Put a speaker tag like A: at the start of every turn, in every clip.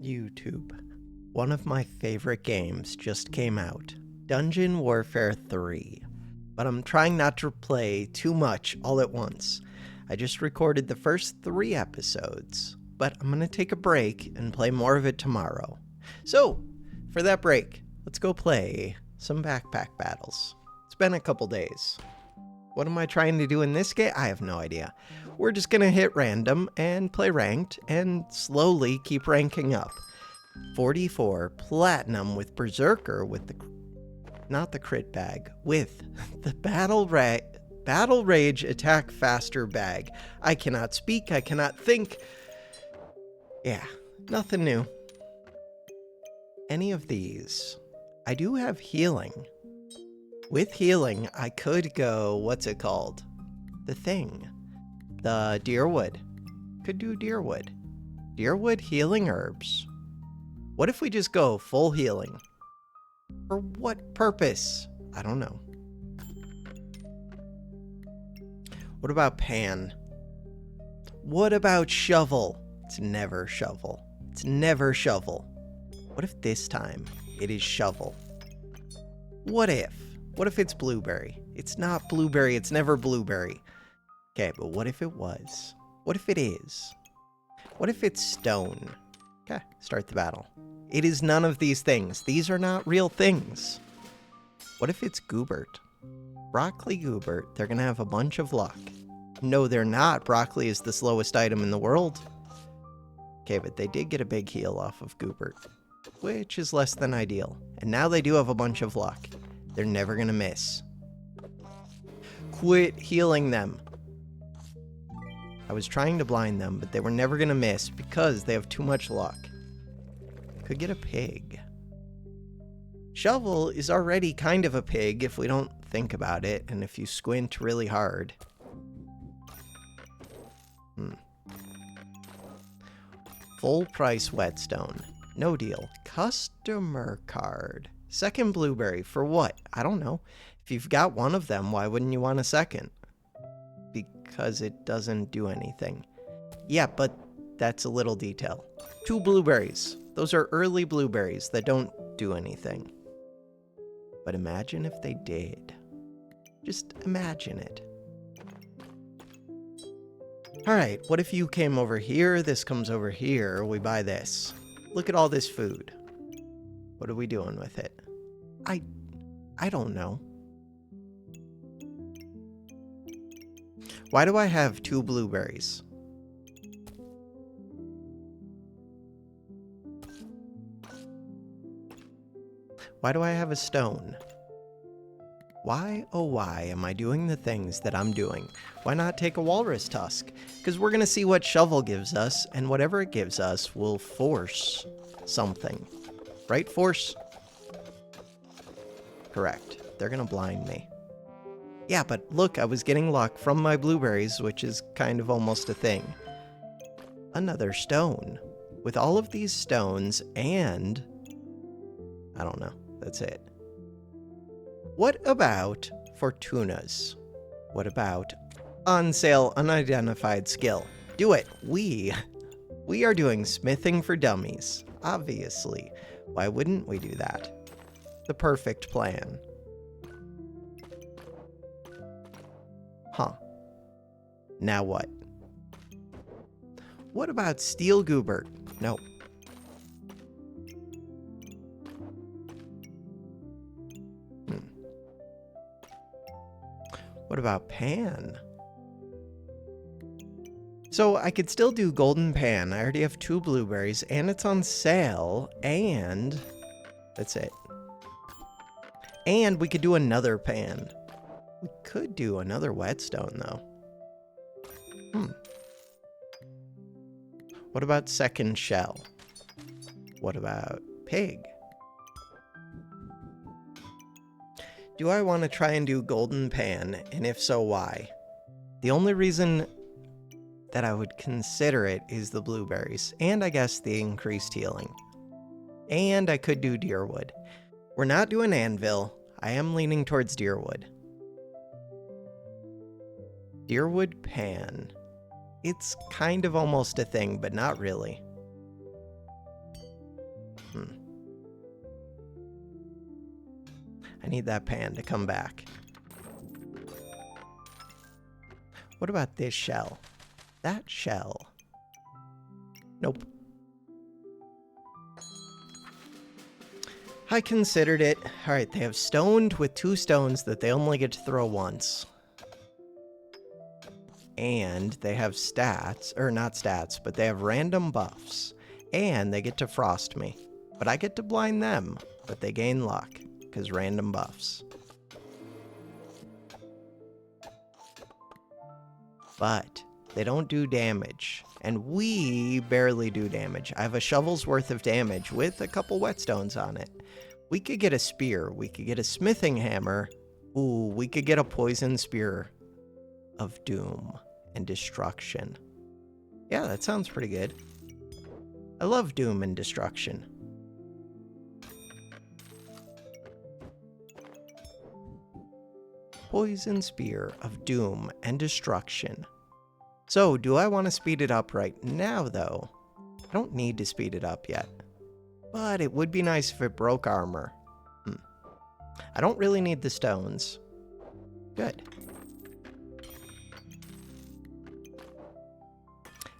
A: YouTube. One of my favorite games just came out, Dungeon Warfare 3. But I'm trying not to play too much all at once. I just recorded the first 3 episodes, but I'm gonna take a break and play more of it tomorrow. So, for that break, let's go play some backpack battles. It's been a couple days. What am I trying to do in this game? I have no idea. We're just gonna hit random and play ranked and slowly keep ranking up. 44 platinum with Berserker with the, not the crit bag, with the Battle Rage Attack Faster bag. I cannot speak, I cannot think. Yeah, nothing new. Any of these. I do have healing. With healing, I could go, what's it called? The thing. The Deerwood. Could do Deerwood. Deerwood healing herbs. What if we just go full healing? For what purpose? I don't know. What about Pan? What about Shovel? It's never Shovel. It's never Shovel. What if this time it is Shovel? What if? What if it's Blueberry? It's not Blueberry, it's never Blueberry. Okay, but what if it was? What if it is? What if it's Stone? Okay, start the battle. It is none of these things. These are not real things. What if it's Goobert? Broccoli Goobert, they're gonna have a bunch of luck. No, they're not. Broccoli is the slowest item in the world. Okay, but they did get a big heal off of Goobert, which is less than ideal. And now they do have a bunch of luck. They're never gonna miss. Quit healing them. I was trying to blind them, but they were never gonna miss because they have too much luck. Could get a pig. Shovel is already kind of a pig if we don't think about it, and if you squint really hard. Full price whetstone. No deal. Customer card. Second Blueberry. For what? I don't know. If you've got one of them, why wouldn't you want a second? Because it doesn't do anything. Yeah, but that's a little detail. 2 blueberries. Those are early blueberries that don't do anything. But imagine if they did. Just imagine it. Alright, what if you came over here, this comes over here, we buy this. Look at all this food. What are we doing with it? I don't know. Why do I have 2 blueberries? Why do I have a stone? Why, oh why, am I doing the things that I'm doing? Why not take a walrus tusk? Because we're going to see what Shovel gives us, and whatever it gives us will force something. Right, force? Correct. They're going to blind me. Yeah, but look, I was getting luck from my blueberries, which is kind of almost a thing. Another stone. With all of these stones and... I don't know. That's it. What about Fortunas? What about on sale unidentified skill? Do it. We are doing smithing for dummies. Obviously. Why wouldn't we do that? The perfect plan. Huh. Now what? What about Steel Goobert? No. What about Pan? So I could still do Golden Pan. I already have 2 blueberries, and it's on sale, and that's it. And we could do another Pan. We could do another whetstone, though. What about second shell? What about pig? Do I want to try and do Golden Pan, and if so, why? The only reason that I would consider it is the blueberries, and I guess the increased healing. And I could do Deerwood. We're not doing Anvil. I am leaning towards Deerwood. Deerwood Pan. It's kind of almost a thing, but not really. I need that pan to come back. What about this shell? That shell. Nope. I considered it. Alright, they have stoned with 2 stones that they only get to throw once. And they have stats, or not stats, but they have random buffs. And they get to frost me. But I get to blind them, but they gain luck, because random buffs. But they don't do damage, and we barely do damage. I have a shovel's worth of damage with a couple whetstones on it. We could get a spear, we could get a smithing hammer. Ooh, we could get a poison spear of doom and destruction. Yeah, that sounds pretty good. I love doom and destruction. Poison spear of doom and destruction. So, do I want to speed it up right now, though? I don't need to speed it up yet. But it would be nice if it broke armor. I don't really need the stones. Good.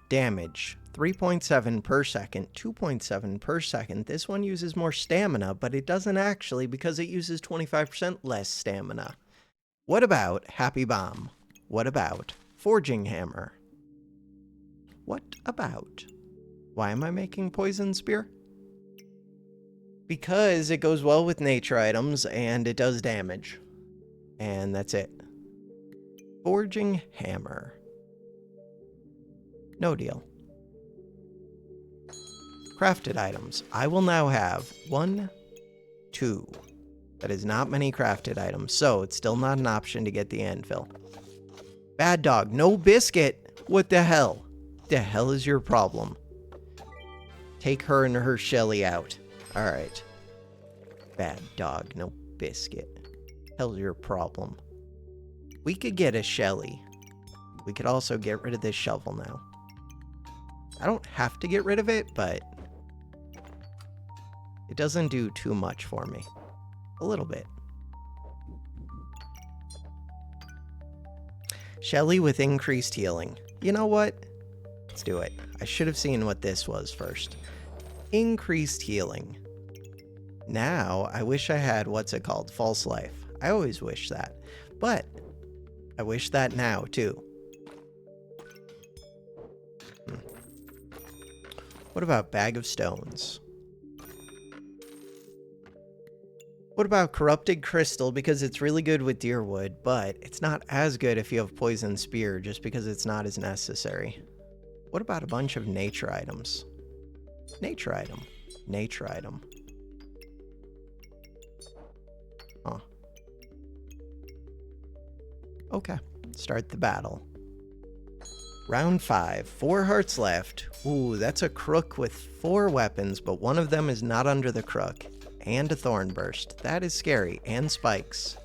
A: Damage. 3.7 per second, 2.7 per second. This one uses more stamina, but it doesn't actually because it uses 25% less stamina. What about Happy Bomb? What about Forging Hammer? What about? Why am I making Poison Spear? Because it goes well with nature items and it does damage. And that's it. Forging Hammer. No deal. Crafted items. I will now have 1, 2. That is not many crafted items, so it's still not an option to get the anvil. Bad dog, no biscuit. What the hell? The hell is your problem? Take her and her Shelly out. Alright. Bad dog, no biscuit. Hell's your problem? We could get a Shelly. We could also get rid of this shovel now. I don't have to get rid of it, but it doesn't do too much for me. A little bit. Shelly with increased healing. You know what? Let's do it. I should have seen what this was first. Increased healing. Now, I wish I had, what's it called? False life. I always wish that. But I wish that now, too. What about Bag of Stones? What about Corrupted Crystal, because it's really good with Deerwood, but it's not as good if you have Poison Spear, just because it's not as necessary. What about a bunch of nature items? Nature item. Nature item. Huh. Okay. Start the battle. Round 5. 4 hearts left. Ooh, that's a crook with 4 weapons, but one of them is not under the crook. And a thorn burst. That is scary. And spikes.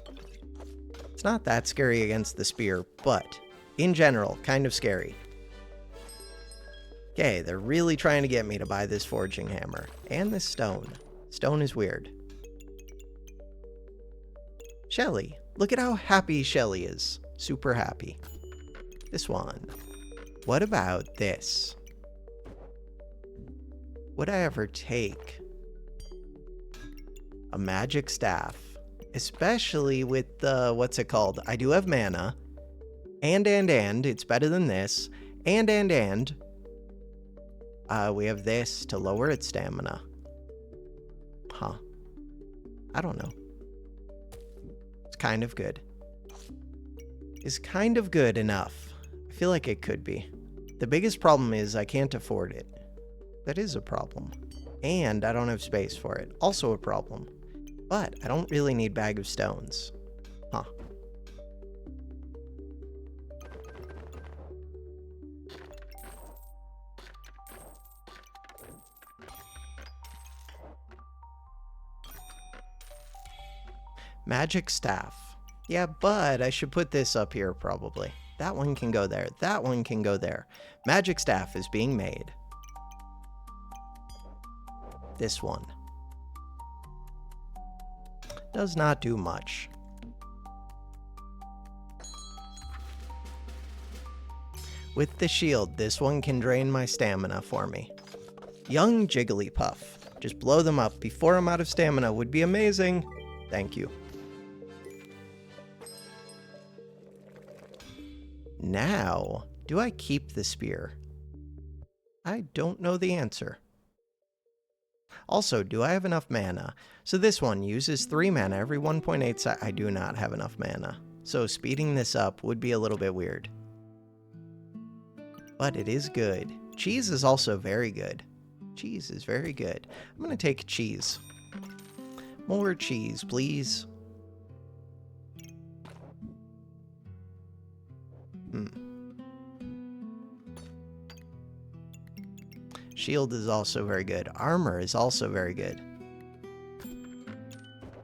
A: It's not that scary against the spear, but in general, kind of scary. Okay, they're really trying to get me to buy this forging hammer. And this stone. Stone is weird. Shelly. Look at how happy Shelly is. Super happy. This one. What about this? Would I ever take a magic staff? Especially with the, what's it called? I do have mana. And, it's better than this. And. We have this to lower its stamina. Huh. I don't know. It's kind of good. Is kind of good enough. I feel like it could be. The biggest problem is I can't afford it. That is a problem. And I don't have space for it. Also a problem. But I don't really need Bag of Stones. Huh. Magic staff. Yeah, but I should put this up here probably. That one can go there. That one can go there. Magic staff is being made. This one. Does not do much. With the shield, this one can drain my stamina for me. Young Jigglypuff. Just blow them up before I'm out of stamina would be amazing. Thank you. Now, do I keep the spear? I don't know the answer. Also, do I have enough mana? So this one uses 3 mana every 1.8 seconds. I do not have enough mana. So speeding this up would be a little bit weird. But it is good. Cheese is also very good. Cheese is very good. I'm going to take cheese. More cheese, please. Shield is also very good. Armor is also very good.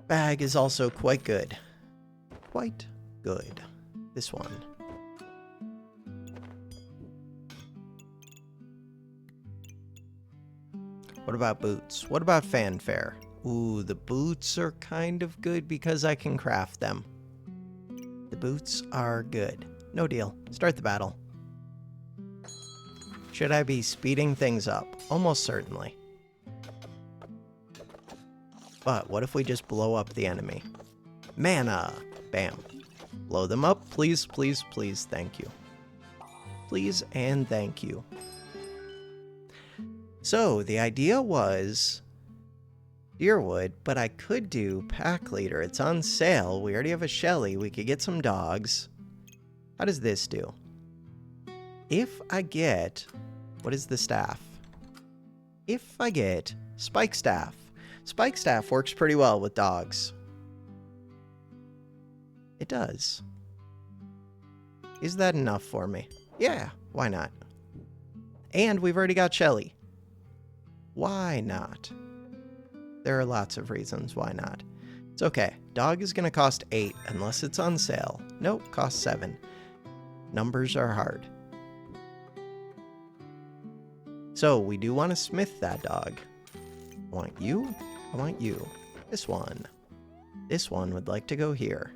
A: Bag is also quite good. Quite good. This one. What about boots? What about fanfare? Ooh, the boots are kind of good because I can craft them. The boots are good. No deal. Start the battle. Should I be speeding things up? Almost certainly. But what if we just blow up the enemy? Mana! Bam. Blow them up, please, please, please, thank you. Please and thank you. So, the idea was Deerwood, but I could do Pack Leader. It's on sale. We already have a Shelly. We could get some dogs. How does this do? If I get... What is the staff? If I get Spike Staff. Spike Staff works pretty well with dogs. It does. Is that enough for me? Yeah, why not? And we've already got Shelly. Why not? There are lots of reasons why not. It's okay. Dog is going to cost 8 unless it's on sale. Nope, cost 7. Numbers are hard. So, we do want to smith that dog. I want you. I want you. This one. This one would like to go here.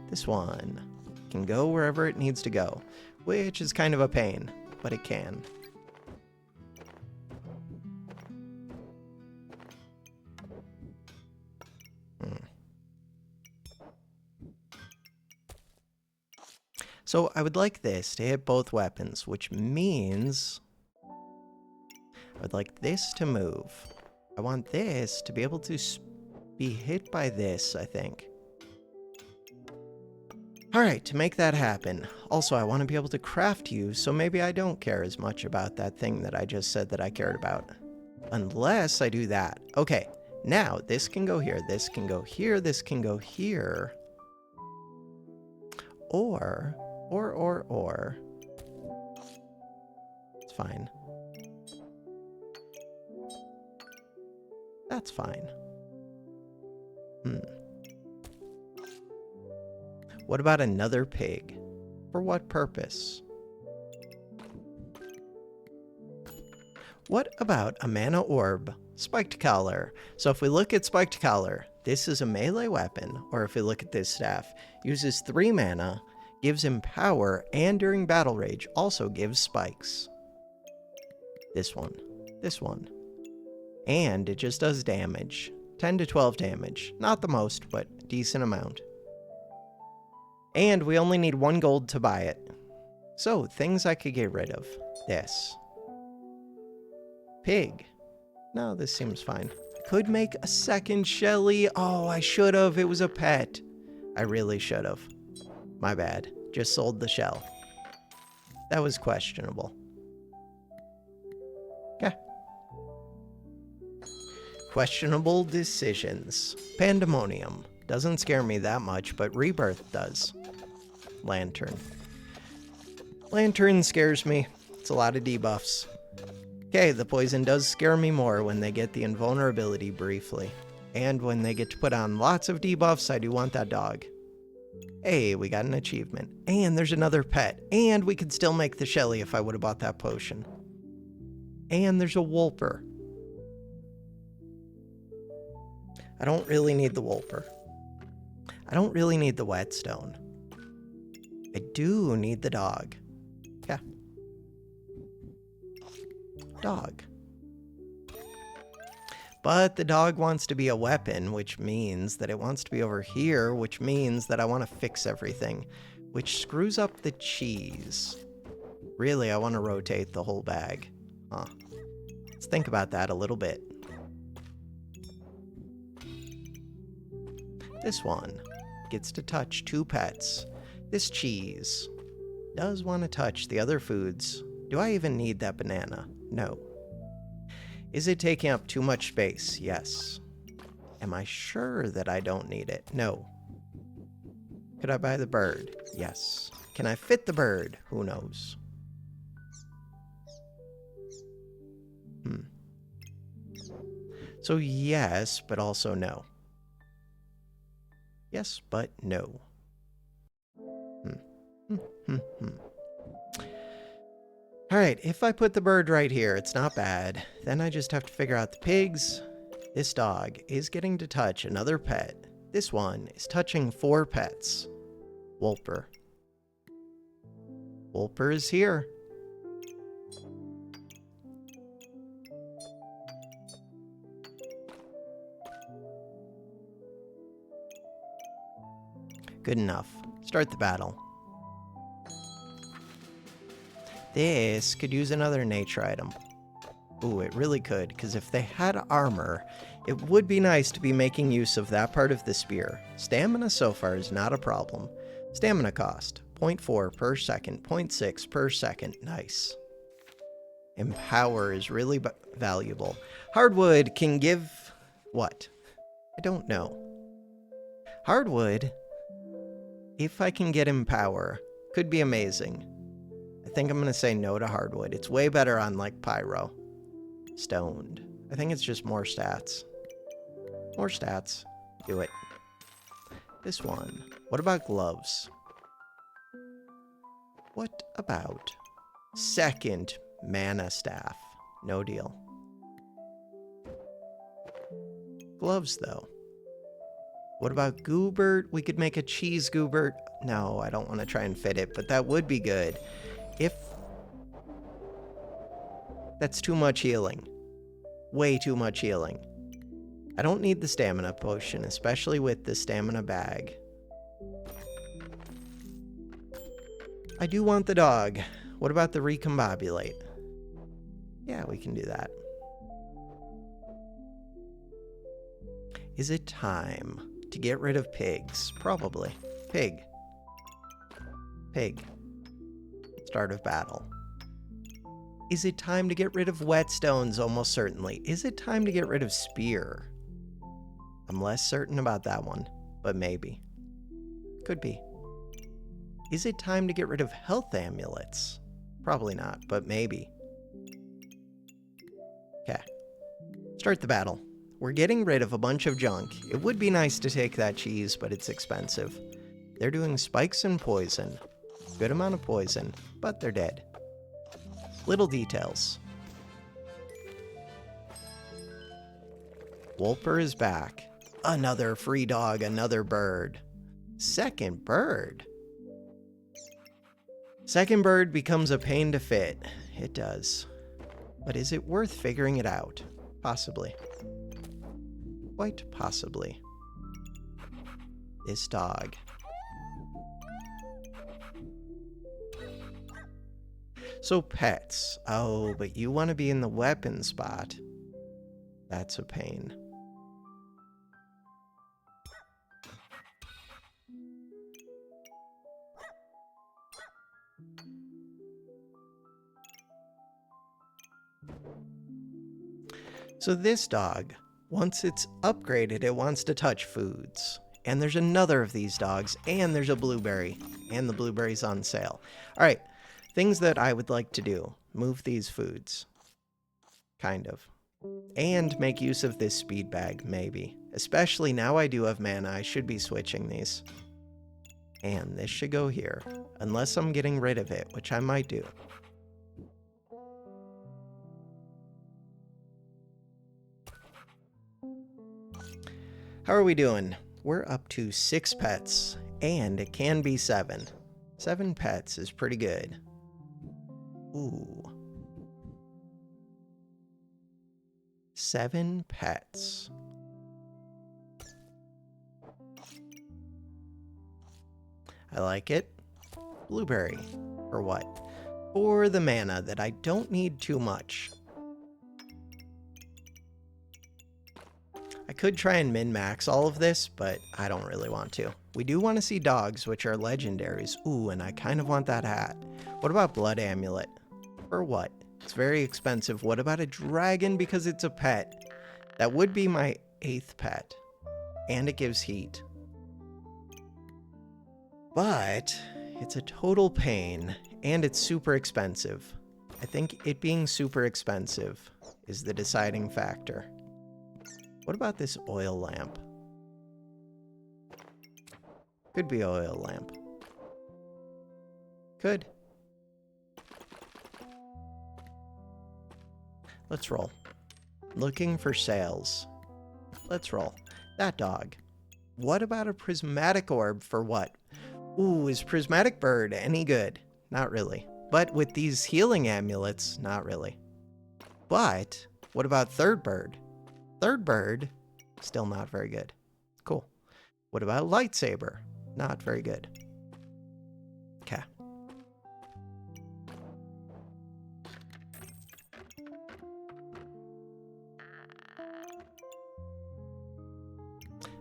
A: This one can go wherever it needs to go, which is kind of a pain, but it can. So I would like this to hit both weapons, which means I would like this to move. I want this to be able to be hit by this, I think. Alright, to make that happen. Also, I want to be able to craft you, so maybe I don't care as much about that thing that I just said that I cared about. Unless I do that. Okay, now this can go here, this can go here, this can go here. Or... It's fine. That's fine. What about another pig? For what purpose? What about a mana orb? Spiked Collar. So if we look at Spiked Collar, this is a melee weapon, or if we look at this staff, uses 3 mana, gives him power, and during battle rage also gives spikes. This one. This one. And it just does damage. 10 to 12 damage. Not the most, but decent amount. And we only need 1 gold to buy it. So, things I could get rid of. This. Pig. No, this seems fine. I could make a second Shelly. Oh, I should have. It was a pet. I really should have. My bad. Just sold the shell. That was questionable. Okay. Questionable decisions. Pandemonium. Doesn't scare me that much, but Rebirth does. Lantern. Lantern scares me. It's a lot of debuffs. Okay, the poison does scare me more when they get the invulnerability briefly. And when they get to put on lots of debuffs, I do want that dog. Hey, we got an achievement. And there's another pet. And we could still make the Shelly if I would have bought that potion. And there's a Wolper. I don't really need the Wolper. I don't really need the whetstone. I do need the dog. Yeah. Dog. But the dog wants to be a weapon, which means that it wants to be over here, which means that I want to fix everything, which screws up the cheese. Really, I want to rotate the whole bag. Huh. Let's think about that a little bit. This one gets to touch 2 pets. This cheese does want to touch the other foods. Do I even need that banana? No. Is it taking up too much space? Yes. Am I sure that I don't need it? No. Could I buy the bird? Yes. Can I fit the bird? Who knows? So yes, but also no. Yes, but no. Alright, if I put the bird right here, it's not bad. Then I just have to figure out the pigs. This dog is getting to touch another pet. This one is touching 4 pets. Wolper. Wolper is here. Good enough. Start the battle. This could use another nature item. Ooh, it really could, because if they had armor, it would be nice to be making use of that part of the spear. Stamina so far is not a problem. Stamina cost, 0.4 per second, 0.6 per second. Nice. Empower is really valuable. Hardwood can give... what? I don't know. Hardwood, if I can get Empower, could be amazing. I think I'm going to say no to hardwood. It's way better on, like, pyro. Stoned. I think it's just more stats. More stats. Do it. This one. What about gloves? What about second mana staff? No deal. Gloves, though. What about Goobert? We could make a cheese Goobert. No, I don't want to try and fit it, but that would be good. If that's too much healing. Way too much healing. I don't need the stamina potion, especially with the stamina bag. I do want the dog. What about the recombobulate? Yeah, we can do that. Is it time to get rid of pigs? Probably. Pig. Pig. Start of battle. Is it time to get rid of whetstones? Almost certainly. Is it time to get rid of spear? I'm less certain about that one, but maybe. Could be. Is it time to get rid of health amulets? Probably not, but maybe. Okay. Start the battle. We're getting rid of a bunch of junk. It would be nice to take that cheese, but it's expensive. They're doing spikes and poison. Good amount of poison, but they're dead. Little details. Wolper is back. Another free dog, another bird. Second bird. Second bird becomes a pain to fit. It does. But is it worth figuring it out? Possibly. Quite possibly. This dog. So pets. Oh, but you want to be in the weapon spot. That's a pain. So this dog, once it's upgraded, it wants to touch foods. And there's another of these dogs, and there's a blueberry, and the blueberry's on sale. All right, things that I would like to do. Move these foods. Kind of. And make use of this speed bag, maybe. Especially now I do have mana, I should be switching these. And this should go here, unless I'm getting rid of it, which I might do. How are we doing? We're up to 6 pets, and it can be 7. 7 pets is pretty good. Ooh. 7 pets. I like it. Blueberry. For what? For the mana that I don't need too much. I could try and min-max all of this, but I don't really want to. We do want to see dogs, which are legendaries. Ooh, and I kind of want that hat. What about Blood Amulet? For what? It's very expensive. What about a dragon because it's a pet? That would be my 8th pet. And it gives heat. But it's a total pain, and it's super expensive. I think it being super expensive is the deciding factor. What about this oil lamp? Could be oil lamp. Could. Let's roll. Looking for sales. Let's roll. That dog. What about a prismatic orb for what? Ooh, is prismatic bird any good? Not really. But with these healing amulets, not really. But what about third bird? Third bird, still not very good. Cool. What about lightsaber? Not very good. Okay.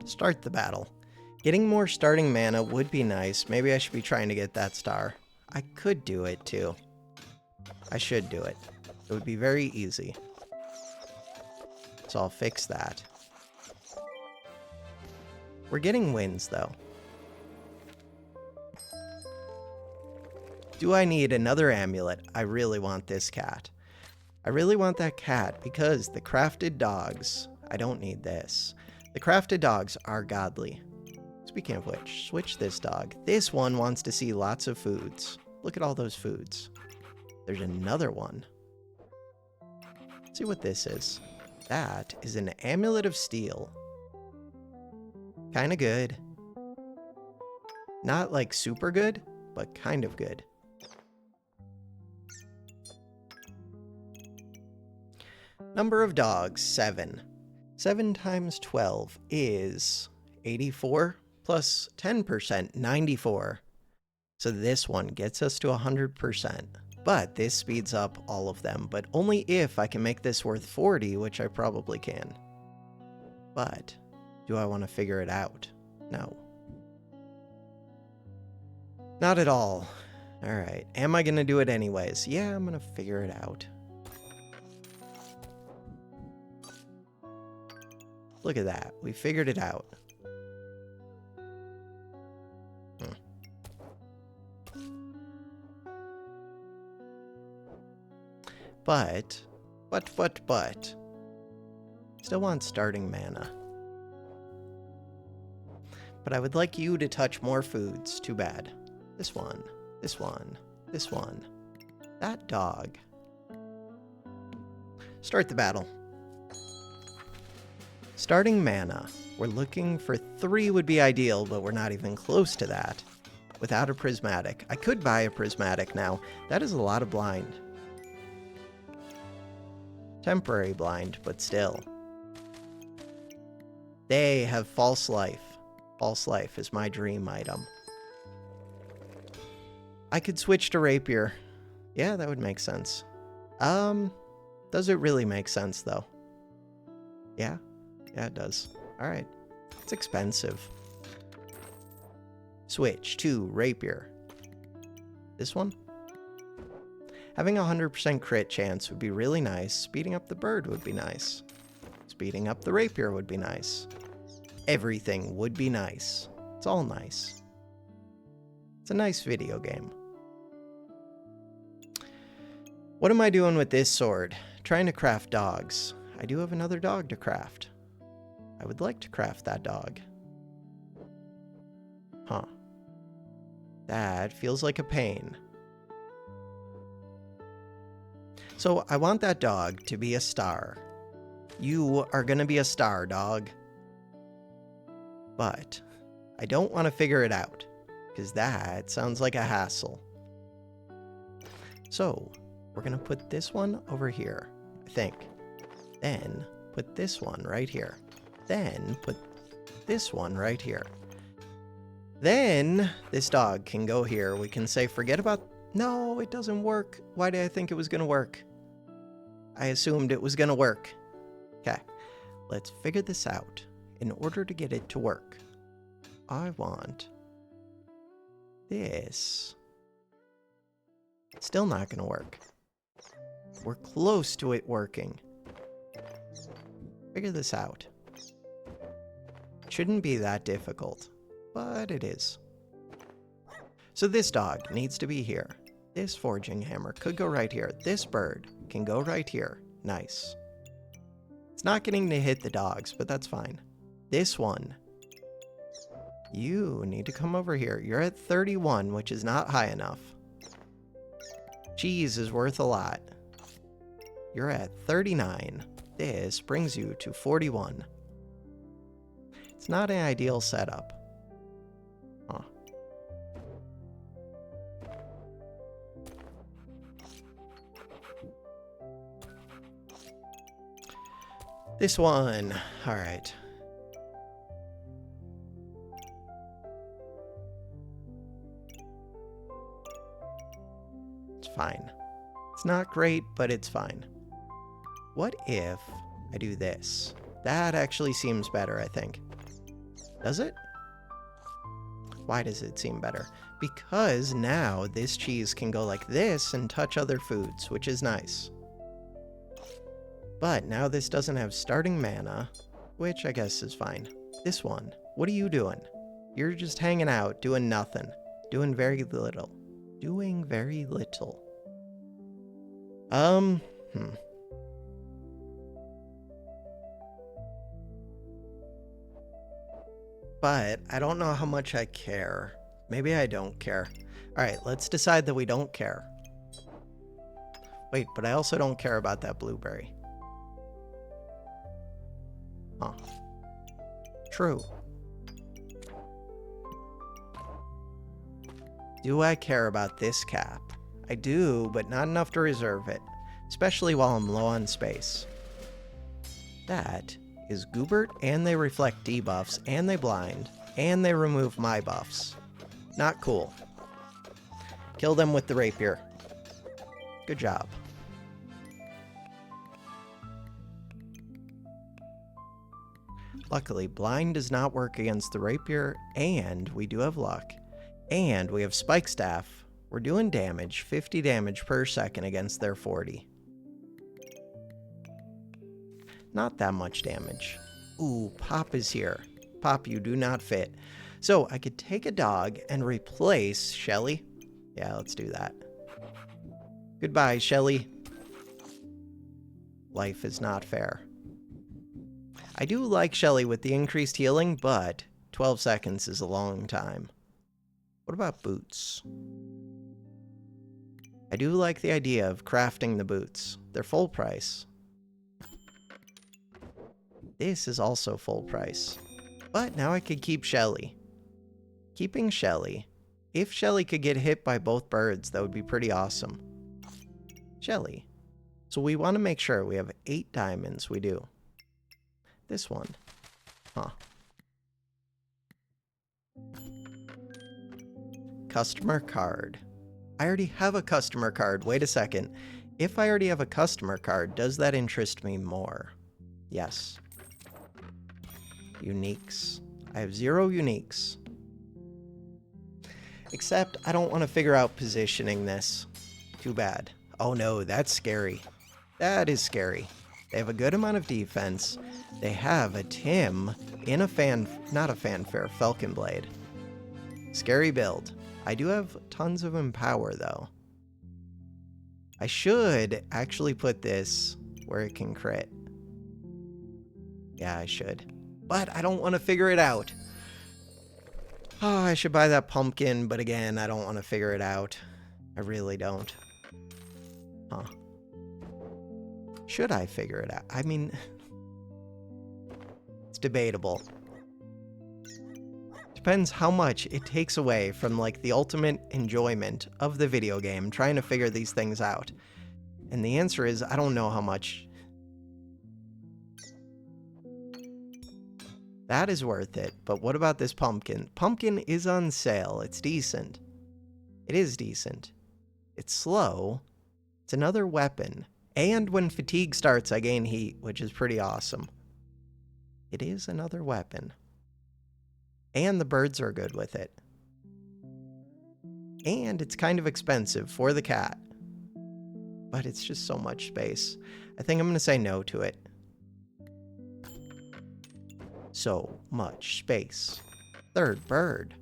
A: Start the battle. Getting more starting mana would be nice. Maybe I should be trying to get that star. I could do it too. I should do it. It would be very easy. So I'll fix that. We're getting wins though. Do I need another amulet? I really want this cat. I really want that cat because the crafted dogs, I don't need this. The crafted dogs are godly. Speaking of which, switch this dog. This one wants to see lots of foods. Look at all those foods. There's another one. Let's see what this is. That is an amulet of steel. Kinda good. Not like super good, but kind of good. Number of dogs, 7. 7 times 12 is 84 plus 10%, 94. So this one gets us to 100%. But this speeds up all of them, but only if I can make this worth 40, which I probably can. But do I want to figure it out? No. Not at all. Alright, am I going to do it anyways? Yeah, I'm going to figure it out. Look at that. We figured it out. But. Still want starting mana. But I would like you to touch more foods. Too bad. This one. This one. This one. That dog. Start the battle. Starting mana. We're looking for 3 would be ideal, but we're not even close to that. Without a prismatic. I could buy a prismatic now. That is a lot of blind. Temporary blind, but still. They have false life. False life is my dream item. I could switch to rapier. Yeah, that would make sense. Does it really make sense though? Yeah? Yeah, it does. Alright. It's expensive. Switch to rapier. This one? Having a 100% crit chance would be really nice. Speeding up the bird would be nice. Speeding up the rapier would be nice. Everything would be nice. It's all nice. It's a nice video game. What am I doing with this sword? Trying to craft dogs. I do have another dog to craft. I would like to craft that dog. Huh. That feels like a pain. So I want that dog to be a star. You are gonna be a star, dog. But I don't want to figure it out, because that sounds like a hassle. So we're going to put this one over here, I think. Then put this one right here. Then put this one right here. Then this dog can go here. We can say, forget about... No, it doesn't work. Why did I think it was going to work? I assumed it was going to work. Okay, let's figure this out. In order to get it to work, I want this. Still not going to work. We're close to it working. Figure this out. Shouldn't be that difficult, but it is. So this dog needs to be here. This forging hammer could go right here. This bird can go right here. Nice. It's not getting to hit the dogs, but that's fine. This one. You need to come over here. You're at 31, which is not high enough. Cheese is worth a lot. You're at 39. This brings you to 41. It's not an ideal setup. Huh. This one. All right. It's fine. It's not great, but it's fine. What if I do this? That actually seems better, I think. Does it? Why does it seem better? Because now this cheese can go like this and touch other foods, which is nice. But now this doesn't have starting mana, which I guess is fine. This one, what are you doing? You're just hanging out, doing nothing. Doing very little. Doing very little. But I don't know how much I care. Maybe I don't care. Alright, let's decide that we don't care. Wait, but I also don't care about that blueberry. Huh. True. Do I care about this cap? I do, but not enough to reserve it. Especially while I'm low on space. That is Goobert, and they reflect debuffs, and they blind, and they remove my buffs. Not cool. Kill them with the rapier. Good job. Luckily, blind does not work against the rapier, and we do have luck. And we have spike staff. We're doing damage, 50 damage per second against their 40. Not that much damage. Ooh, Pop is here. Pop, you do not fit. So I could take a dog and replace Shelly. Yeah, let's do that. Goodbye, Shelly. Life is not fair. I do like Shelly with the increased healing, but 12 seconds is a long time. What about boots? I do like the idea of crafting the boots. They're full price. This is also full price. But now I could keep Shelly. Keeping Shelly. If Shelly could get hit by both birds, that would be pretty awesome. Shelly. So we want to make sure we have 8 diamonds. We do. This one. Huh. Customer card. I already have a customer card. Wait a second. If I already have a customer card, does that interest me more? Yes. Uniques. I have 0 uniques. Except I don't want to figure out positioning this. Too bad. Oh no, that's scary. That is scary. They have a good amount of defense. They have a Tim in a not a fanfare, Falcon Blade. Scary build. I do have tons of Empower though. I should actually put this where it can crit. Yeah, I should. But I don't want to figure it out. Oh, I should buy that pumpkin, but again, I don't want to figure it out. I really don't. Huh. Should I figure it out? I mean, it's debatable. depends how much it takes away from like the ultimate enjoyment of the video game trying to figure these things out. And the answer is, I don't know how much. That is worth it, but what about this pumpkin? Pumpkin is on sale. It's decent. It is decent. It's slow. It's another weapon. And when fatigue starts, I gain heat, which is pretty awesome. It is another weapon. And the birds are good with it. And it's kind of expensive for the cat. But it's just so much space. I think I'm going to say no to it. So much space. Third bird.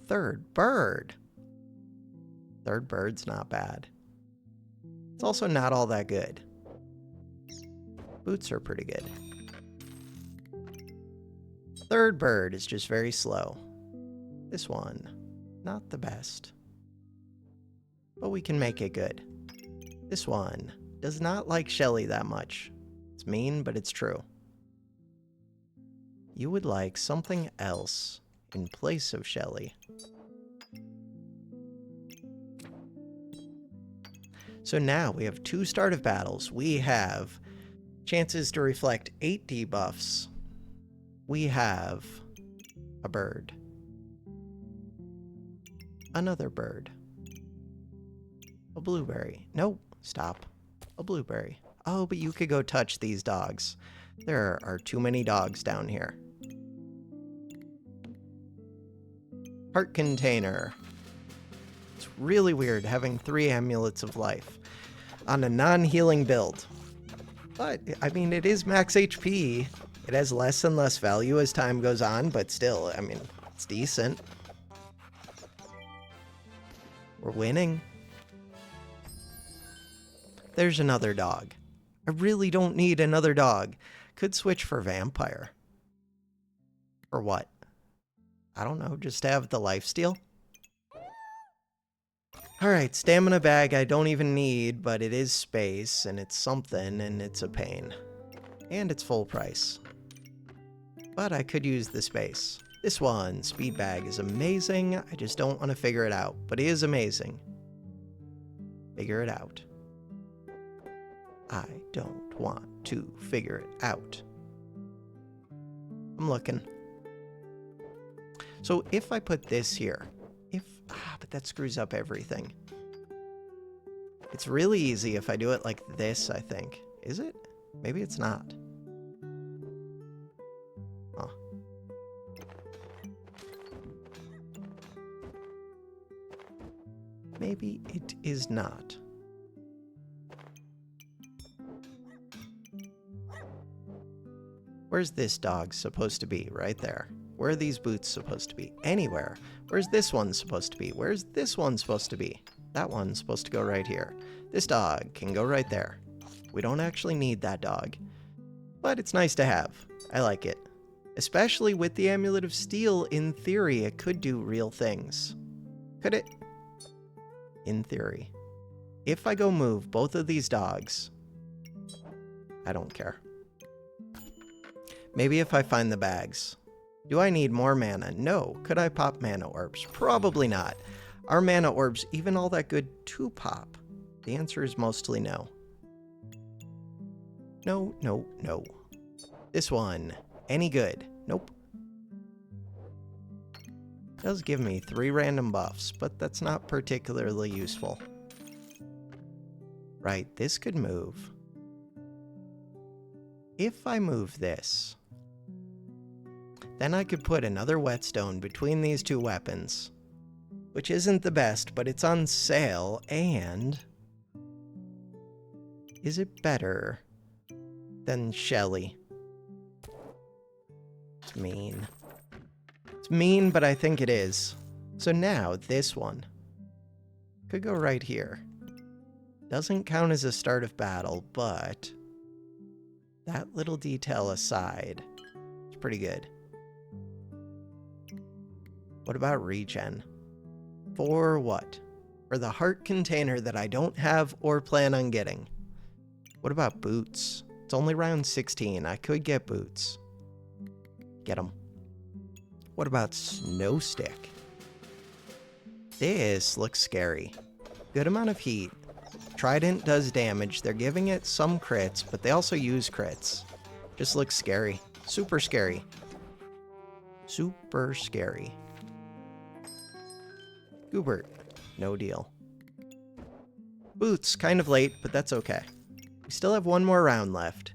A: Third bird. Third bird's not bad. It's also not all that good. Boots are pretty good. Third bird is just very slow. This one, not the best. But we can make it good. This one does not like Shelly that much. It's mean, but it's true. You would like something else in place of Shelly. So now we have 2 start of battles. We have chances to reflect 8 debuffs. We have a bird. Another bird. A blueberry. Nope, stop. A blueberry. Oh, but you could go touch these dogs. There are too many dogs down here. Heart container. It's really weird having 3 amulets of life on a non-healing build. But, I mean, it is max HP. It has less and less value as time goes on, but still, I mean, it's decent. We're winning. There's another dog. I really don't need another dog. Could switch for vampire. Or what? I don't know, just have the lifesteal? Alright, stamina bag I don't even need, but it is space, and it's something, and it's a pain. And it's full price. But I could use the space. This one, speed bag, is amazing. I just don't want to figure it out, but it is amazing. Figure it out. I don't want to figure it out. I'm looking. So if I put this here, but that screws up everything. It's really easy if I do it like this, I think. Is it? Maybe it's not. Huh. Maybe it is not. Where's this dog supposed to be? Right there. Where are these boots supposed to be? Anywhere. Where's this one supposed to be? Where's this one supposed to be? That one's supposed to go right here. This dog can go right there. We don't actually need that dog. But it's nice to have. I like it. Especially with the Amulet of Steel, in theory, it could do real things. Could it? In theory. If I go move both of these dogs, I don't care. Maybe if I find the bags. Do I need more mana? No. Could I pop mana orbs? Probably not. Are mana orbs even all that good to pop? The answer is mostly no. No, no, no. This one. Any good? Nope. Does give me 3 random buffs, but that's not particularly useful. Right, this could move. If I move this, then I could put another whetstone between these 2 weapons, which isn't the best, but it's on sale, and is it better than Shelly? It's mean. It's mean, but I think it is. So now, this one could go right here. Doesn't count as a start of battle, but that little detail aside, it's pretty good. What about regen? For what? For the heart container that I don't have or plan on getting. What about boots? It's only round 16. I could get boots. Get them. What about snow stick? This looks scary. Good amount of heat. Trident does damage. They're giving it some crits, but they also use crits. Just looks scary. Super scary. Super scary. Goobert. No deal. Boots, kind of late, but that's okay. We still have one more round left.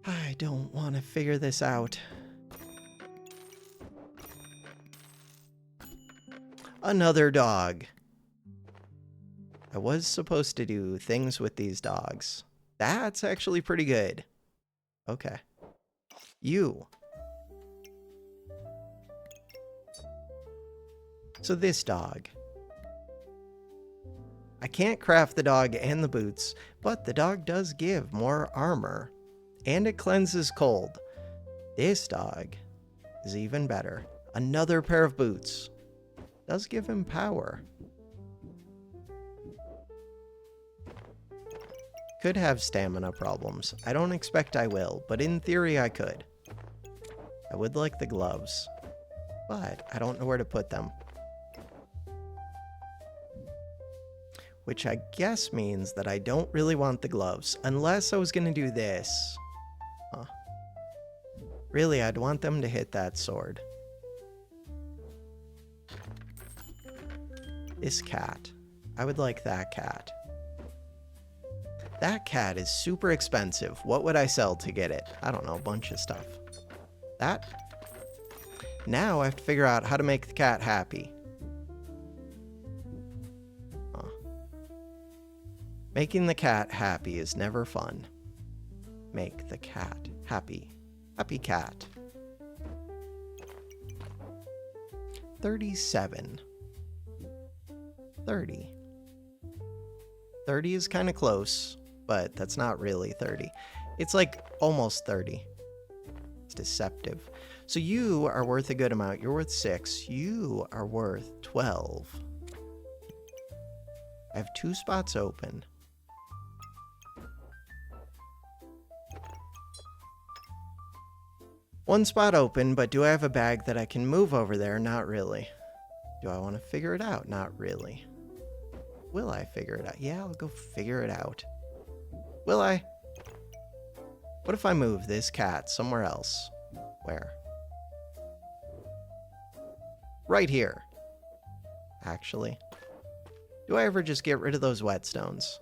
A: I don't want to figure this out. Another dog. I was supposed to do things with these dogs. That's actually pretty good. Okay. You. So this dog. I can't craft the dog and the boots, but the dog does give more armor. And it cleanses cold. This dog is even better. Another pair of boots. Does give him power. Could have stamina problems. I don't expect I will, but in theory I could. I would like the gloves, but I don't know where to put them. Which I guess means that I don't really want the gloves, unless I was going to do this. Huh. Really, I'd want them to hit that sword. This cat. I would like that cat. That cat is super expensive. What would I sell to get it? I don't know, a bunch of stuff. That. Now I have to figure out how to make the cat happy. Huh. Making the cat happy is never fun. Make the cat happy. Happy cat. 37. 30. 30 is kind of close, but that's not really 30. It's like almost 30. It's deceptive. So you are worth a good amount. You're worth 6. You are worth 12. I have 2 spots open. One spot open, but do I have a bag that I can move over there? Not really. Do I want to figure it out? Not really. Will I figure it out? Yeah, I'll go figure it out. Will I? What if I move this cat somewhere else? Where? Right here. Actually. Do I ever just get rid of those whetstones?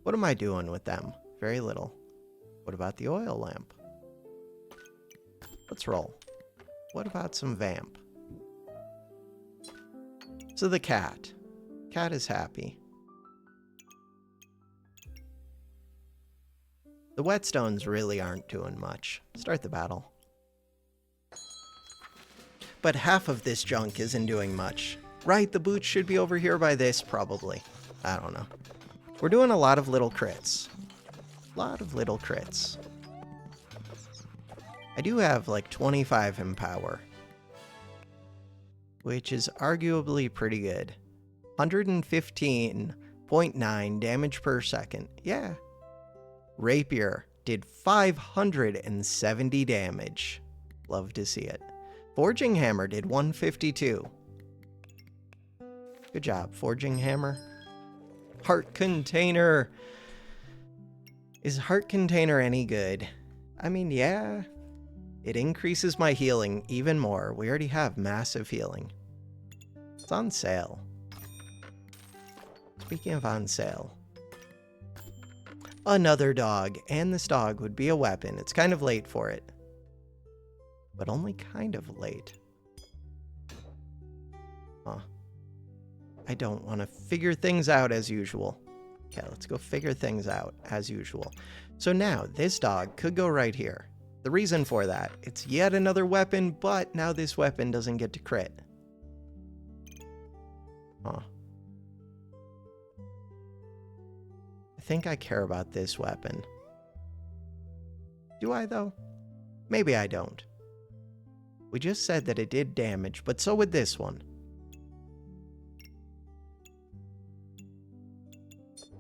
A: What am I doing with them? Very little. What about the oil lamp? Let's roll. What about some vamp? So the cat. Cat is happy. The whetstones really aren't doing much. Start the battle. But half of this junk isn't doing much. Right, the boots should be over here by this, probably. I don't know. We're doing a lot of little crits. A lot of little crits. I do have like 25 in power, which is arguably pretty good. 115.9 damage per second. Yeah. Rapier did 570 damage. Love to see it. Forging Hammer did 152. Good job, Forging Hammer. Heart Container. Is Heart Container any good? I mean, yeah. It increases my healing even more. We already have massive healing. It's on sale. Speaking of on sale. Another dog. And this dog would be a weapon. It's kind of late for it. But only kind of late. Huh. I don't want to figure things out as usual. Okay, let's go figure things out as usual. So now, this dog could go right here. The reason for that, it's yet another weapon, but now this weapon doesn't get to crit. Huh. I think I care about this weapon. Do I, though? Maybe I don't. We just said that it did damage, but so would this one.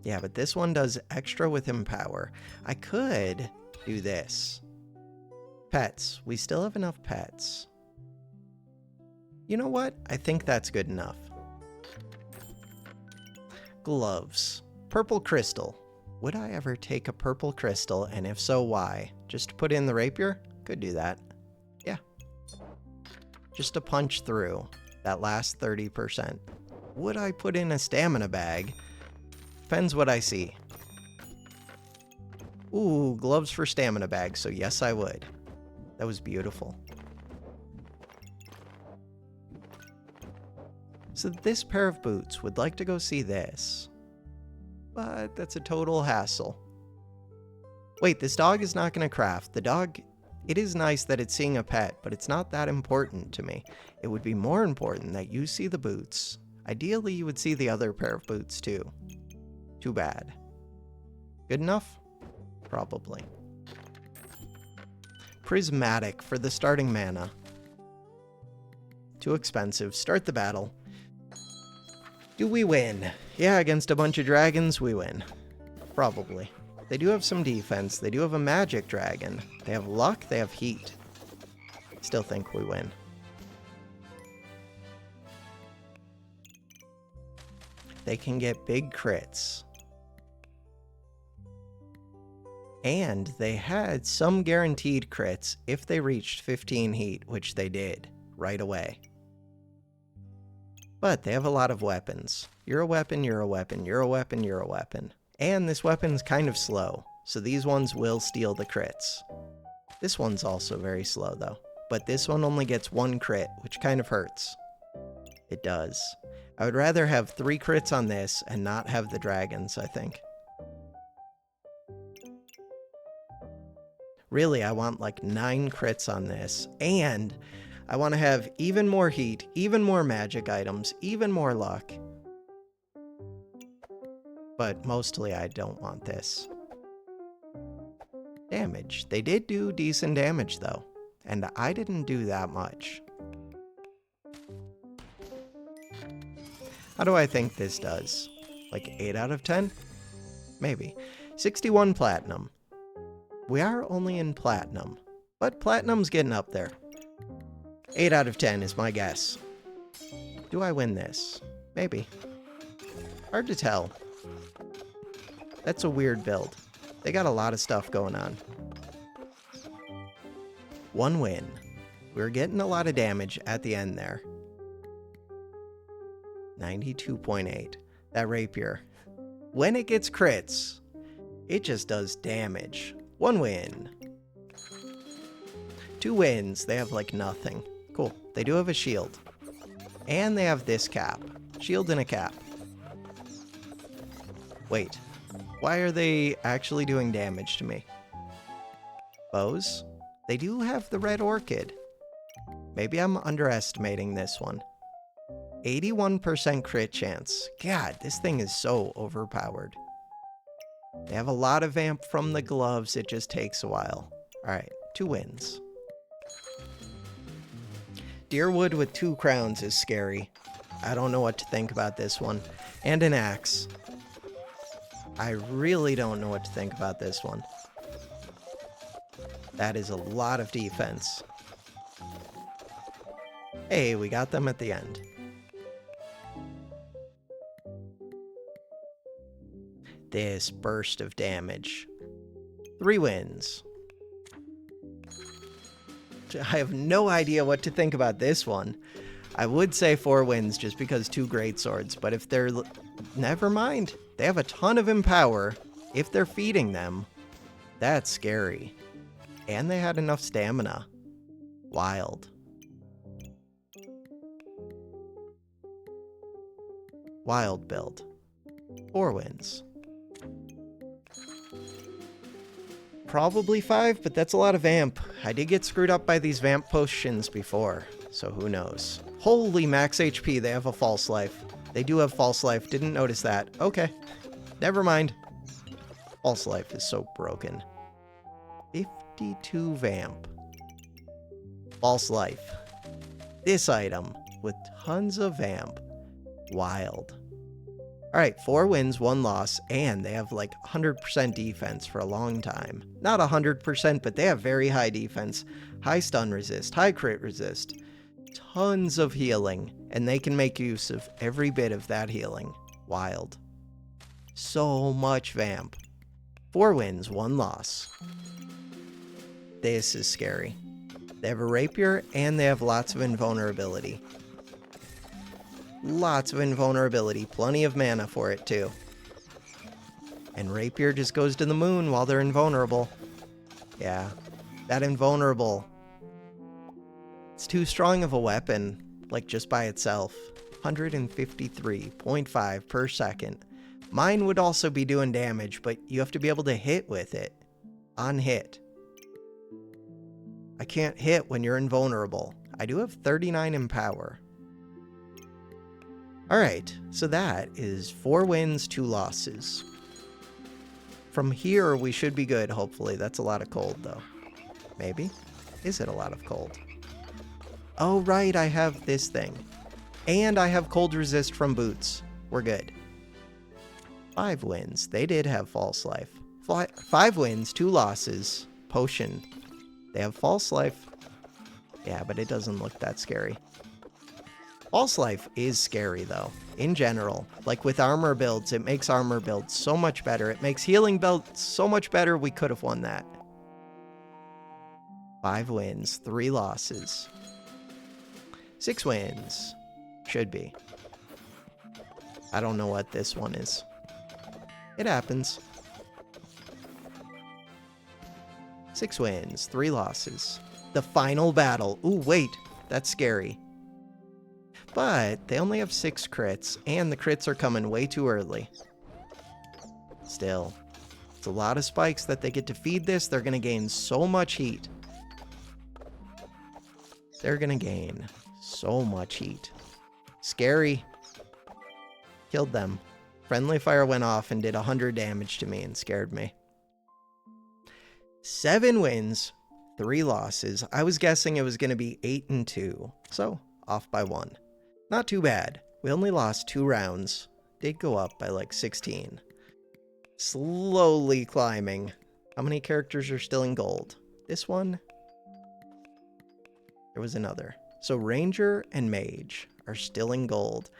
A: Yeah, but this one does extra with Empower. I could do this. Pets. We still have enough pets. You know what? I think that's good enough. Gloves. Purple crystal. Would I ever take a purple crystal, and if so, why? Just to put in the rapier? Could do that. Yeah. Just to punch through that last 30%. Would I put in a stamina bag? Depends what I see. Ooh, gloves for stamina bag, so yes, I would. That was beautiful. So this pair of boots would like to go see this. But that's a total hassle. Wait, this dog is not going to craft. The dog, it is nice that it's seeing a pet, but it's not that important to me. It would be more important that you see the boots. Ideally, you would see the other pair of boots too. Too bad. Good enough? Probably. Prismatic for the starting mana. Too expensive. Start the battle. Do we win? Yeah, against a bunch of dragons, we win. Probably. They do have some defense. They do have a magic dragon. They have luck. They have heat. Still think we win. They can get big crits. And they had some guaranteed crits if they reached 15 heat, which they did right away. But they have a lot of weapons. You're a weapon, you're a weapon, you're a weapon, you're a weapon. And this weapon's kind of slow, so these ones will steal the crits. This one's also very slow though, but this one only gets 1 crit, which kind of hurts. It does. I would rather have 3 crits on this and not have the dragons, I think. Really, I want like 9 crits on this, and I want to have even more heat, even more magic items, even more luck. But mostly I don't want this. Damage. They did do decent damage though, and I didn't do that much. How do I think this does? Like 8 out of 10? Maybe. 61 platinum. We are only in platinum, but platinum's getting up there. 8 out of 10 is my guess. Do I win this? Maybe. Hard to tell. That's a weird build. They got a lot of stuff going on. 1 win. We're getting a lot of damage at the end there. 92.8. That rapier. When it gets crits, it just does damage. 1 win. 2 wins. They have like nothing. Cool. They do have a shield. And they have this cap. Shield and a cap. Wait. Why are they actually doing damage to me? Bows? They do have the red orchid. Maybe I'm underestimating this one. 81% crit chance. God, this thing is so overpowered. They have a lot of vamp from the gloves. It just takes a while. Alright, 2 wins. Deerwood with 2 crowns is scary. I don't know what to think about this one. And an axe. I really don't know what to think about this one. That is a lot of defense. Hey, we got them at the end. This burst of damage. 3 wins. I have no idea what to think about this one. I would say 4 wins just because 2 great swords, but if they're... Never mind. They have a ton of empower. If they're feeding them, that's scary. And they had enough stamina. Wild. Wild build. 4 wins. Probably 5, but that's a lot of vamp. I did get screwed up by these vamp potions before, so who knows. Holy max HP, they have a false life. They do have false life, didn't notice that. Okay, never mind. False life is so broken. 52 vamp. False life. This item with tons of vamp. Wild. All right, 4 wins, 1 loss, and they have like 100% defense for a long time. Not 100%, but they have very high defense, high stun resist, high crit resist, tons of healing, and they can make use of every bit of that healing. Wild. So much vamp. 4 wins, 1 loss. This is scary. They have a rapier, and they have lots of invulnerability. Lots of invulnerability, plenty of mana for it too. And rapier just goes to the moon while they're invulnerable. Yeah, that invulnerable. It's too strong of a weapon, like just by itself. 153.5 per second. Mine would also be doing damage, but you have to be able to hit with it. On hit. I can't hit when you're invulnerable. I do have 39 in power. Alright, so that is 4 wins, 2 losses. From here, we should be good, hopefully. That's a lot of cold, though. Maybe? Is it a lot of cold? Oh, right, I have this thing. And I have cold resist from boots. We're good. 5 wins. They did have false life. 5 wins, 2 losses. Potion. They have false life. Yeah, but it doesn't look that scary. False life is scary, though, in general. Like with armor builds, it makes armor builds so much better. It makes healing builds so much better, we could have won that. 5 wins, 3 losses. 6 wins. Should be. I don't know what this one is. It happens. 6 wins, 3 losses. The final battle. Ooh, wait. That's scary. But they only have 6 crits, and the crits are coming way too early. Still, it's a lot of spikes that they get to feed this. They're going to gain so much heat. They're going to gain so much heat. Scary. Killed them. Friendly fire went off and did 100 damage to me and scared me. 7 wins, 3 losses. I was guessing it was going to be 8 and 2, so off by 1. Not too bad. We only lost 2 rounds. Did go up by like 16. Slowly climbing. How many characters are still in gold? This one? There was another. So Ranger and Mage are still in gold.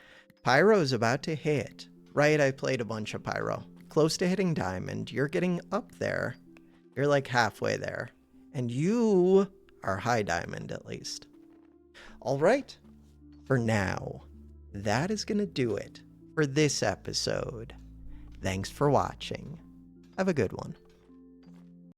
A: Pyro's about to hit. Right, I played a bunch of Pyro. Close to hitting Diamond. You're getting up there. You're like halfway there. And you are high Diamond at least. All right. For now, that is going to do it for this episode. Thanks for watching. Have a good one.